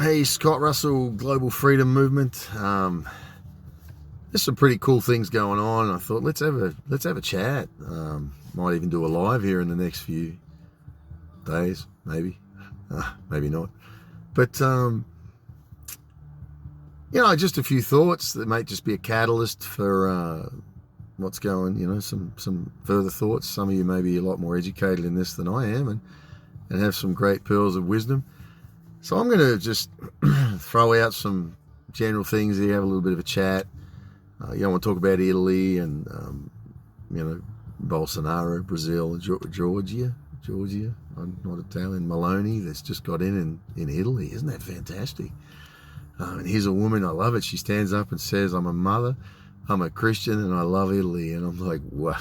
Hey, Scott Russell, Global Freedom Movement. There's some pretty cool things going on. I thought let's have a chat. Might even do a live here in the next few days, maybe, maybe not. But just a few thoughts that might just be a catalyst for what's going. Some further thoughts. Some of you may be a lot more educated in this than I am, and have some great pearls of wisdom. So I'm going to just throw out some general things here, have a little bit of a chat. Want to talk about Italy and, Bolsonaro, Brazil, Georgia. I'm not Italian. Maloney that's just got in Italy. Isn't that fantastic? And here's a woman, I love it. She stands up and says, I'm a mother, I'm a Christian, and I love Italy. And I'm like, wow,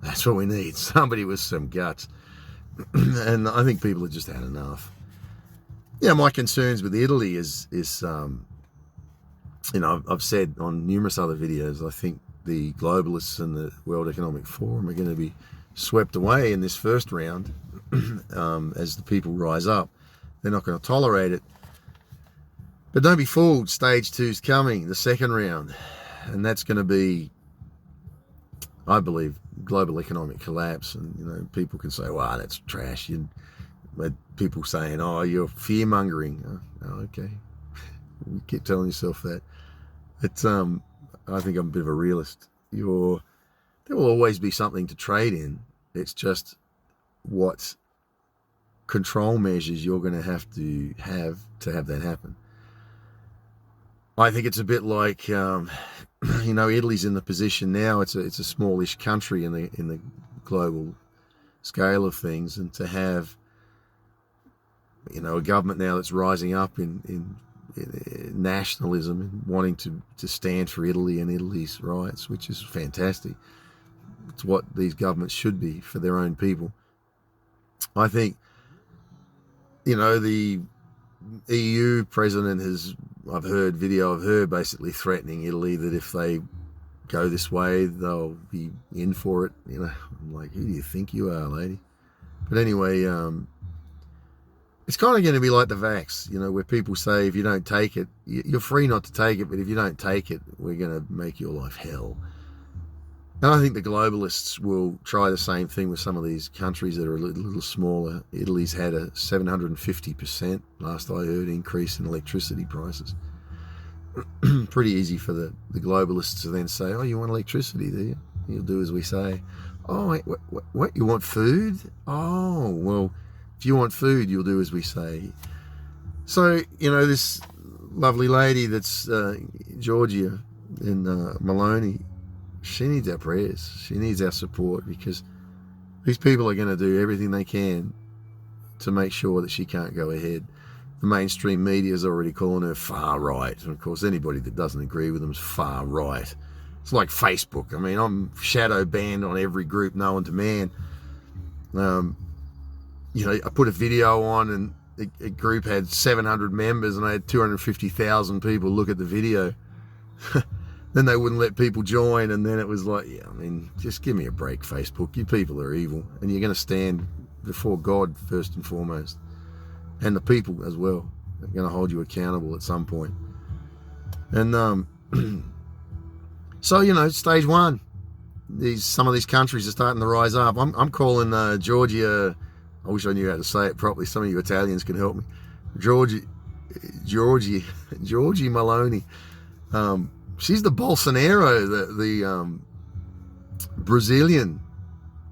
that's what we need. Somebody with some guts. And I think people have just had enough. My concerns with Italy is I've said on numerous other videos, I think the globalists and the World Economic Forum are going to be swept away in this first round as the people rise up. They're not going to tolerate it. But don't be fooled, stage 2's coming, the second round. And that's going to be, I believe, global economic collapse. And, people can say, wow, that's trash. But people saying, oh, you're fear-mongering. Oh, okay. You keep telling yourself that. It's I think I'm a bit of a realist. There will always be something to trade in. It's just what control measures you're going to have have that happen. I think it's a bit like, Italy's in the position now. It's a smallish country in the global scale of things, and to have a government now that's rising up in nationalism and wanting to stand for Italy and Italy's rights, which is fantastic. It's what these governments should be for their own people. I think, the EU president I've heard video of her basically threatening Italy that if they go this way, they'll be in for it. I'm like, who do you think you are, lady? But anyway, it's kind of going to be like the vax, where people say if you don't take it, you're free not to take it, but if you don't take it, we're going to make your life hell. And I think the globalists will try the same thing with some of these countries that are a little smaller. Italy's had a 750%, last I heard, increase in electricity prices. Pretty easy for the globalists to then say, oh, you want electricity, do you? You'll do as we say. Oh, wait, what? You want food? Oh, well, if you want food, you'll do as we say. So, this lovely lady that's Georgia in Maloney, she needs our prayers. She needs our support, because these people are going to do everything they can to make sure that she can't go ahead. The mainstream media is already calling her far right. And, of course, anybody that doesn't agree with them is far right. It's like Facebook. I mean, I'm shadow banned on every group known to man. I put a video on and a group had 700 members and I had 250,000 people look at the video. Then they wouldn't let people join, and then it was like, just give me a break, Facebook. You people are evil, and you're going to stand before God first and foremost, and the people as well. They're going to hold you accountable at some point. And so stage 1, some of these countries are starting to rise up. I'm calling Georgia. I wish I knew how to say it properly. Some of you Italians can help me. Georgie Maloney. She's the Bolsonaro, the Brazilian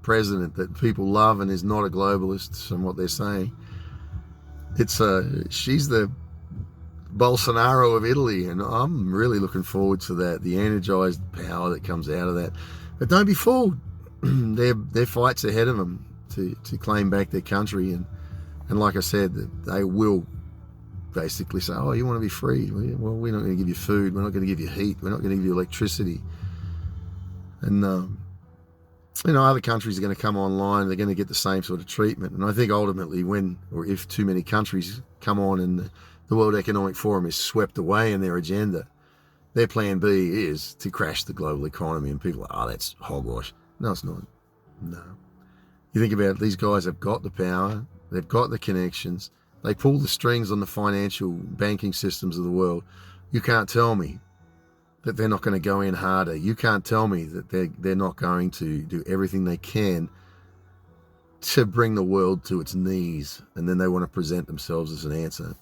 president that people love and is not a globalist, from what they're saying. She's the Bolsonaro of Italy, and I'm really looking forward to that, the energized power that comes out of that. But don't be fooled. Their fight's ahead of them to claim back their country, and like I said, they will basically say, oh, you want to be free? Well, we're not going to give you food, we're not going to give you heat, we're not going to give you electricity. And other countries are going to come online, they're going to get the same sort of treatment. And I think ultimately if too many countries come on and the World Economic Forum is swept away in their agenda, their plan B is to crash the global economy, and people are, oh, that's hogwash. No, it's not. No. You think about it, these guys have got the power, they've got the connections, They pull the strings on the financial banking systems of the world. You can't tell me that they're not going to go in harder. You can't tell me that they're not going to do everything they can to bring the world to its knees, and then they want to present themselves as an answer.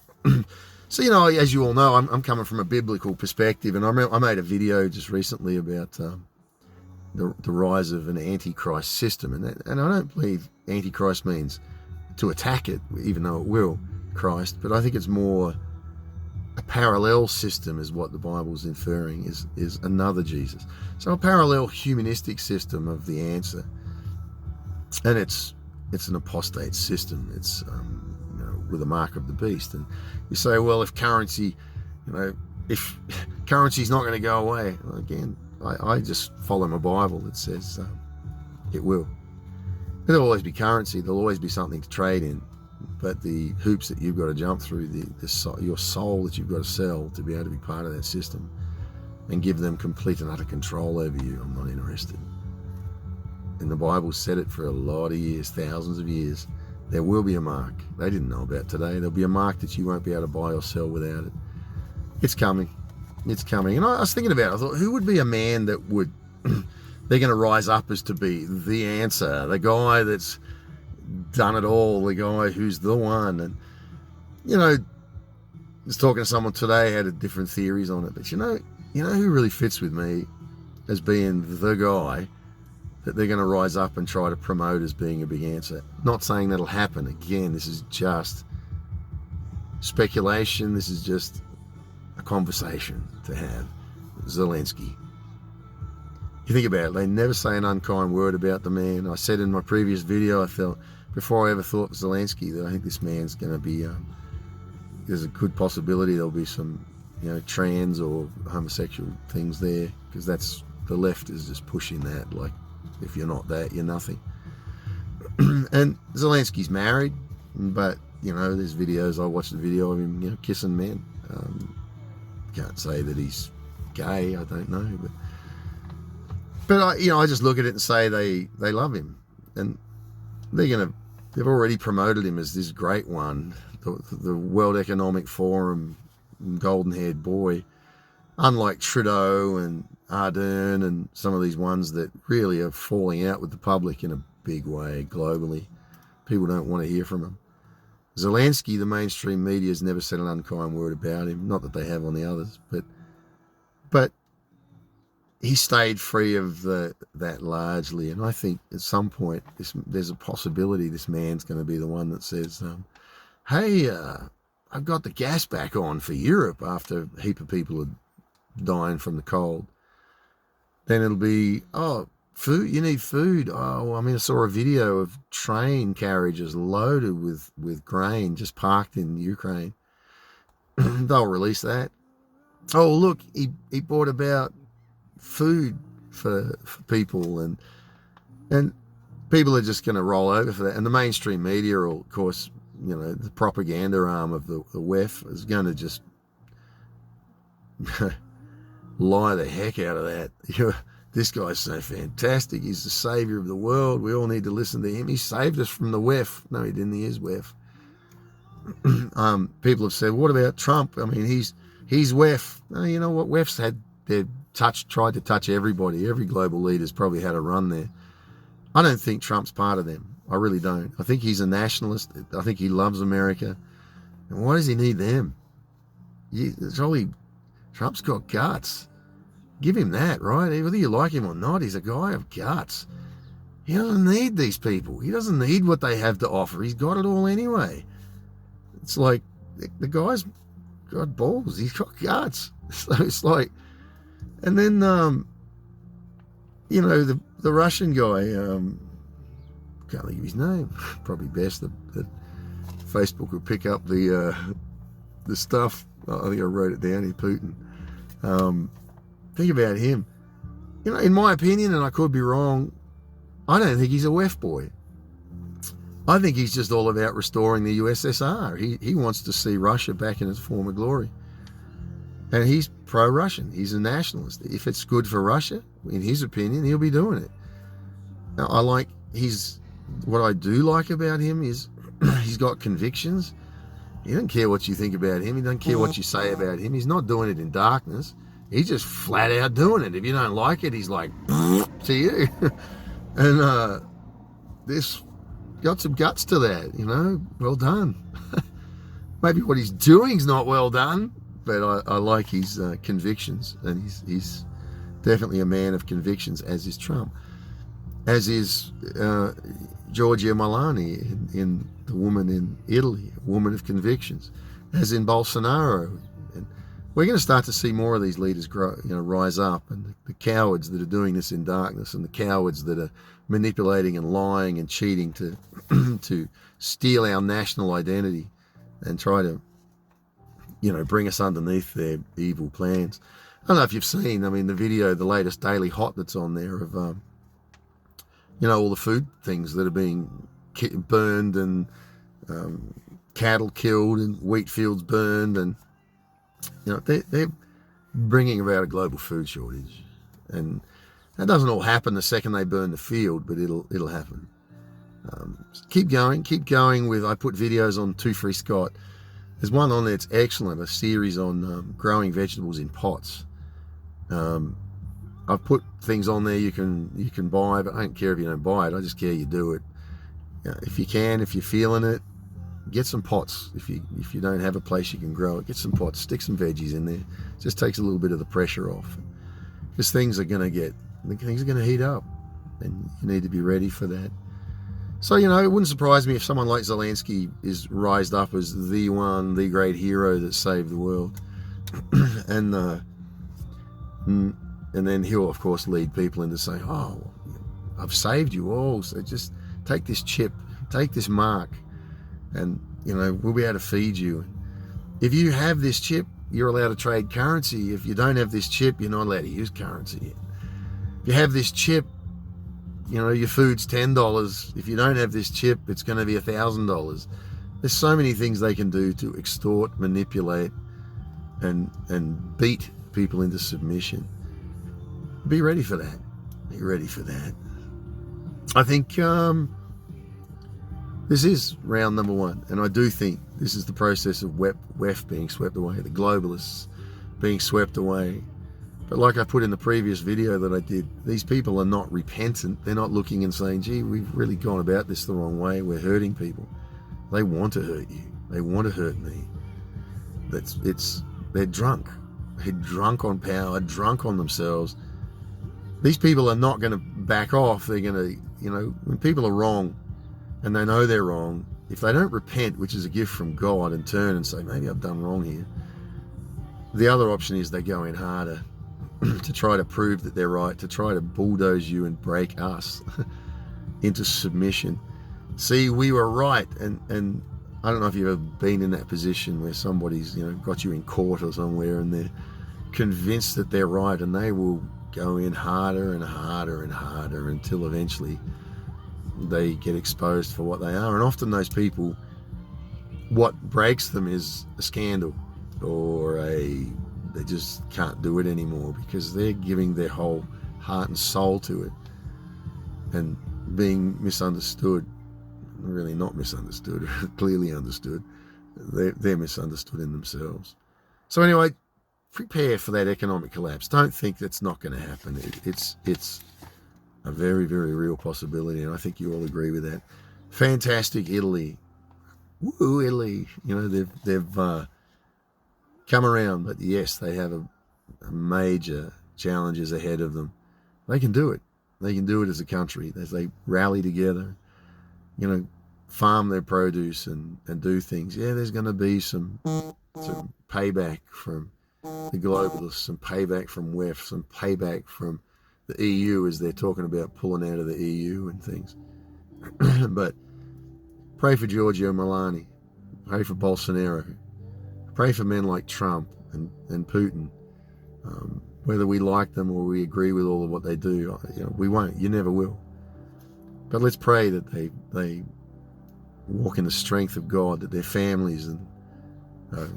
So, as you all know, I'm coming from a biblical perspective, and I made a video just recently about the rise of an antichrist system, and I don't believe antichrist means to attack it, even though it will, Christ, but I think it's more a parallel system is what the Bible's inferring, is another Jesus. So a parallel humanistic system of the answer, and it's an apostate system. It's with a mark of the beast. And you say, well, if currency's not going to go away, well, again, I just follow my Bible that says it will. There'll always be currency. There'll always be something to trade in. But the hoops that you've got to jump through, your soul that you've got to sell to be able to be part of that system and give them complete and utter control over you, I'm not interested. And the Bible said it for a lot of years, thousands of years. There will be a mark. They didn't know about today. There'll be a mark that you won't be able to buy or sell without it. It's coming. It's coming. And I was thinking about it. I thought, who would be a man that would... they're going to rise up as to be the answer, the guy that's done it all, the guy who's the one. And, I was talking to someone today, had different theories on it. But who really fits with me as being the guy that they're going to rise up and try to promote as being a big answer? Not saying that'll happen. Again, this is just speculation. This is just a conversation to have. Zelensky. You think about it, they never say an unkind word about the man. I said in my previous video, I felt, before I ever thought of Zelensky, that I think this man's going to be, there's a good possibility there'll be some, trans or homosexual things there, because that's, the left is just pushing that, like, if you're not that, you're nothing. And Zelensky's married, but, there's videos, I watched the video of him, kissing men. Can't say that he's gay, I don't know, but I just look at it and say they love him, and they've already promoted him as this great one, the World Economic Forum golden-haired boy, unlike Trudeau and Ardern and some of these ones that really are falling out with the public in a big way globally. People don't want to hear from him. Zelensky, the mainstream media has never said an unkind word about him, not that they have on the others, but he stayed free of that largely, and I think at some point there's a possibility this man's going to be the one that says, hey, I've got the gas back on for Europe after a heap of people are dying from the cold. Then it'll be, food, you need food. I saw a video of train carriages loaded with grain just parked in Ukraine. They'll release that. Oh, look, he brought about food for people, and people are just going to roll over for that. And the mainstream media, will, of course, the propaganda arm of the WEF is going to just lie the heck out of that. This guy's so fantastic. He's the savior of the world. We all need to listen to him. He saved us from the WEF. No, he didn't. He is WEF. People have said, what about Trump? He's WEF. You know what? WEF's tried to touch everybody. Every global leader's probably had a run there. I don't think Trump's part of them. I really don't. I think he's a nationalist. I think he loves America. And why does he need them? Trump's got guts. Give him that, right? Whether you like him or not, he's a guy of guts. He doesn't need these people. He doesn't need what they have to offer. He's got it all anyway. It's like, the guy's got balls. He's got guts. So it's like, and then, the Russian guy, can't think of his name. Probably best that Facebook will pick up the stuff. I think I wrote it down here, Putin. Think about him. In my opinion, and I could be wrong, I don't think he's a WEF boy. I think he's just all about restoring the USSR. He wants to see Russia back in its former glory. And he's pro-Russian. He's a nationalist. If it's good for Russia, in his opinion, he'll be doing it. Now, what I do like about him is he's got convictions. He doesn't care what you think about him. He doesn't care what you say about him. He's not doing it in darkness. He's just flat out doing it. If you don't like it, he's like, to you. And this got some guts to that, you know. Well done. Maybe what he's doing's not well done, but I like his convictions, and he's definitely a man of convictions, as is Trump, as is Giorgia Meloni, in the woman in Italy, a woman of convictions, as in Bolsonaro. And we're going to start to see more of these leaders grow, rise up, and the cowards that are doing this in darkness, and the cowards that are manipulating and lying and cheating to to steal our national identity and try to, bring us underneath their evil plans. I don't know if you've seen, the video, the latest Daily Hot that's on there of, all the food things that are being burned, and cattle killed, and wheat fields burned, and they're bringing about a global food shortage. And that doesn't all happen the second they burn the field, but it'll happen. Keep going with, I put videos on Two Free Scott. There's one on there that's excellent, a series on growing vegetables in pots. I've put things on there you can buy, but I don't care if you don't buy it. I just care you do it. If you can, if you're feeling it, get some pots. If you don't have a place you can grow it, get some pots, stick some veggies in there. It just takes a little bit of the pressure off. Because things are going to heat up, and you need to be ready for that. So, it wouldn't surprise me if someone like Zelensky is rised up as the great hero that saved the world. And then he'll, of course, lead people into saying, oh, I've saved you all, so just take this chip, take this mark, and, we'll be able to feed you. If you have this chip, you're allowed to trade currency. If you don't have this chip, you're not allowed to use currency. If you have this chip, your food's $10. If you don't have this chip, it's going to be $1,000. There's so many things they can do to extort, manipulate, and beat people into submission. Be ready for that. Be ready for that. I think this is round number one, and I do think this is the process of WEF being swept away, the globalists being swept away. But like I put in the previous video that I did, these people are not repentant. They're not looking and saying, gee, we've really gone about this the wrong way. We're hurting people. They want to hurt you. They want to hurt me. They're drunk. They're drunk on power, drunk on themselves. These people are not going to back off. They're going to, when people are wrong and they know they're wrong, if they don't repent, which is a gift from God, and turn and say, maybe I've done wrong here, the other option is they go in harder to try to prove that they're right, to try to bulldoze you and break us into submission. See, we were right. And I don't know if you've ever been in that position where somebody's, got you in court or somewhere, and they're convinced that they're right, and they will go in harder and harder and harder until eventually they get exposed for what they are. And often those people, what breaks them is a scandal, or they just can't do it anymore because they're giving their whole heart and soul to it and being misunderstood. Really not misunderstood, clearly understood. They're misunderstood in themselves. So anyway, prepare for that economic collapse. Don't think that's not going to happen. It's a very, very real possibility, and I think you all agree with that. Fantastic Italy. Woo, Italy. They've come around, but yes, they have a major challenges ahead of them. They can do it. They can do it as a country as they rally together, farm their produce and do things. Yeah, there's going to be some payback from the globalists, some payback from WEF, some payback from the EU as they're talking about pulling out of the EU and things. But pray for Giorgia Meloni. Pray for Bolsonaro. Pray for men like Trump and Putin. Whether we like them or we agree with all of what they do, we won't. You never will. But let's pray that they walk in the strength of God, that their families are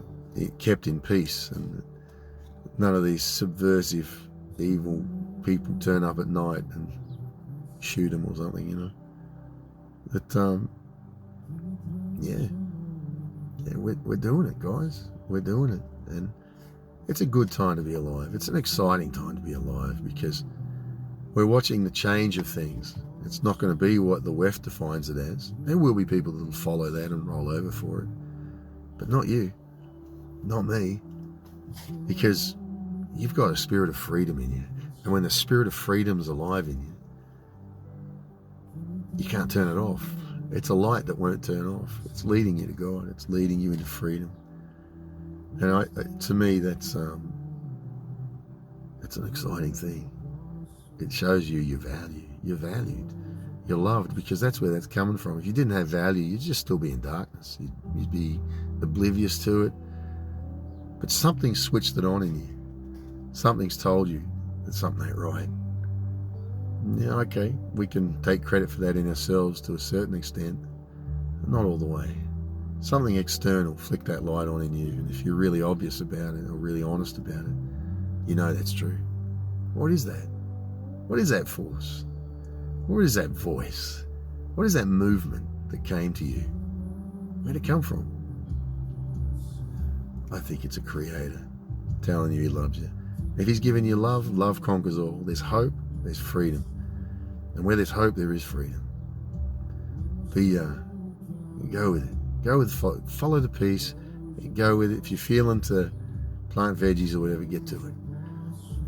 kept in peace, and none of these subversive, evil people turn up at night and shoot them or something, But, yeah. Yeah, we're doing it, guys. We're doing it. And it's a good time to be alive. It's an exciting time to be alive because we're watching the change of things. It's not going to be what the WEF defines it as. There will be people that will follow that and roll over for it. But not you. Not me. Because you've got a spirit of freedom in you. And when the spirit of freedom is alive in you, you can't turn it off. It's a light that won't turn off. It's leading you to God. It's leading you into freedom. And to me, that's an exciting thing. It shows you your value. You're valued. You're loved, because that's where that's coming from. If you didn't have value, you'd just still be in darkness. You'd be oblivious to it. But something switched it on in you. Something's told you that something ain't right. Yeah, okay, we can take credit for that in ourselves to a certain extent, but not all the way. Something external flicked that light on in you, and if you're really obvious about it or really honest about it, you know that's true. What is that? What is that force? What is that voice? What is that movement that came to you? Where'd it come from? I think it's a creator telling you he loves you. If he's given you love, love conquers all. There's hope, there's freedom. And where there's hope, there is freedom. Go with it. Go with follow the peace. Go with it. If you're feeling to plant veggies or whatever, get to it.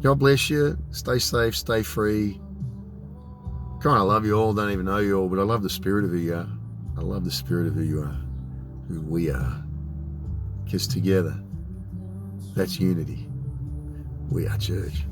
God bless you. Stay safe. Stay free. Kind of love you all. Don't even know you all, but I love the spirit of who you are. I love the spirit of who you are, who we are. Because together, that's unity. We are church.